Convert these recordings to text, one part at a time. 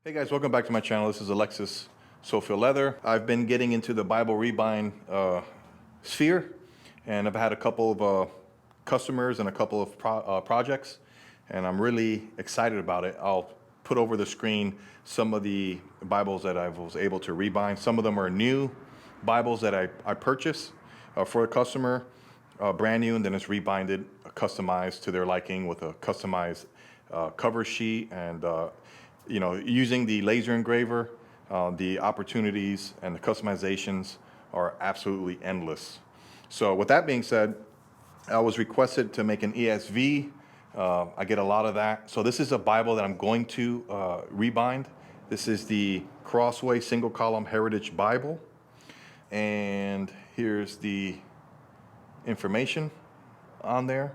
Hey guys, welcome back to my channel. This is Alexis Sophia Leather. I've been getting into the Bible rebind sphere, and I've had a couple of customers and a couple of projects, and I'm really excited about it. I'll put over the screen some of the Bibles that I was able to rebind. Some of them are new Bibles that I purchased for a customer, brand new, and then it's rebinded, customized to their liking with a customized cover sheet and using the laser engraver, the opportunities and the customizations are absolutely endless. So with that being said, I was requested to make an ESV. I get a lot of that. So this is a Bible that I'm going to rebind. This is the Crossway single column Heritage Bible. And here's the information on there.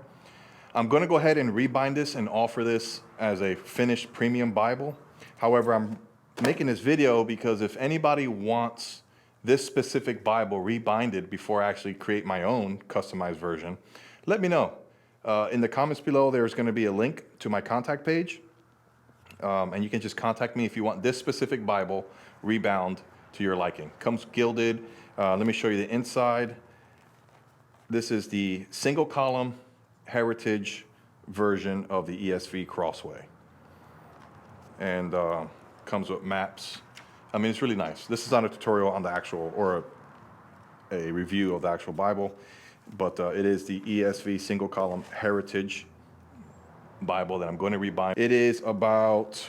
I'm going to go ahead and rebind this and offer this as a finished premium Bible. However, I'm making this video because if anybody wants this specific Bible rebinded before I actually create my own customized version, let me know. In the comments below, there's going to be a link to my contact page. And you can just contact me if you want this specific Bible rebound to your liking. Comes gilded. Let me show you the inside. This is the single column Heritage version of the ESV Crossway, and comes with maps. I mean, it's really nice. This is not a tutorial on the actual or a review of the actual Bible, but it is the ESV single column Heritage Bible that I'm going to rebind. It is about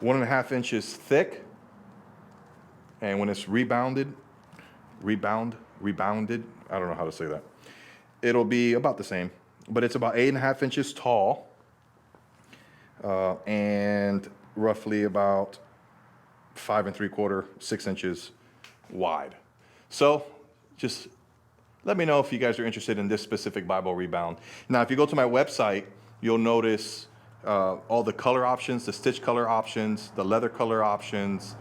1.5 inches thick, and when it's rebounded, I don't know how to say that. It'll be about the same, but it's about 8.5 inches tall and roughly about 5 3/4, 6 inches wide. So just let me know if you guys are interested in this specific Bible rebound. Now, if you go to my website, you'll notice all the color options, the stitch color options, the leather color options,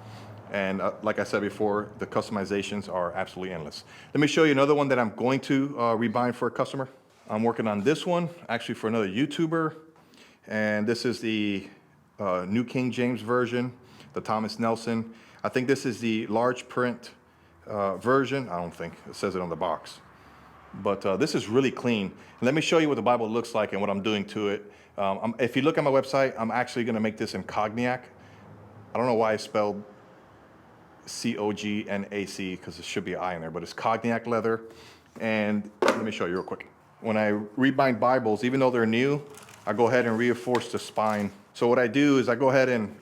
and like I said before, the customizations are absolutely endless. Let me show you another one that I'm going to rebind for a customer. I'm working on this one, actually for another YouTuber. And this is the New King James Version, the Thomas Nelson. I think this is the large print version. I don't think, it says it on the box. But this is really clean. Let me show you what the Bible looks like and what I'm doing to it. If you look at my website, I'm actually gonna make this in cognac. I don't know why I spelled C-O-G-N-A-C, because it should be an I in there, but it's cognac leather. And let me show you real quick. When I rebind Bibles, even though they're new, I go ahead and reinforce the spine. So what I do is I go ahead and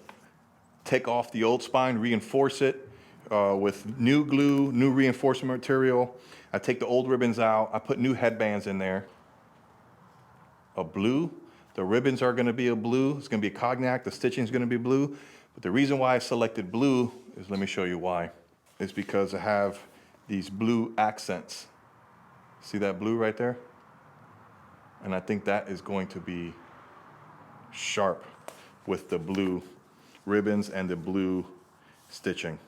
take off the old spine, reinforce it with new glue, new reinforcement material. I take the old ribbons out. I put new headbands in there. A blue. The ribbons are going to be a blue. It's going to be cognac. The stitching is going to be blue. But the reason why I selected blue is, let me show you why. It's because I have these blue accents. See that blue right there? And I think that is going to be sharp with the blue ribbons and the blue stitching.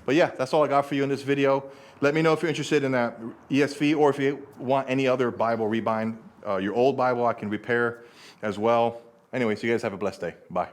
But yeah, that's all I got for you in this video. Let me know if you're interested in that ESV, or if you want any other Bible rebind. Your old Bible I can repair as well. Anyways, you guys have a blessed day. Bye.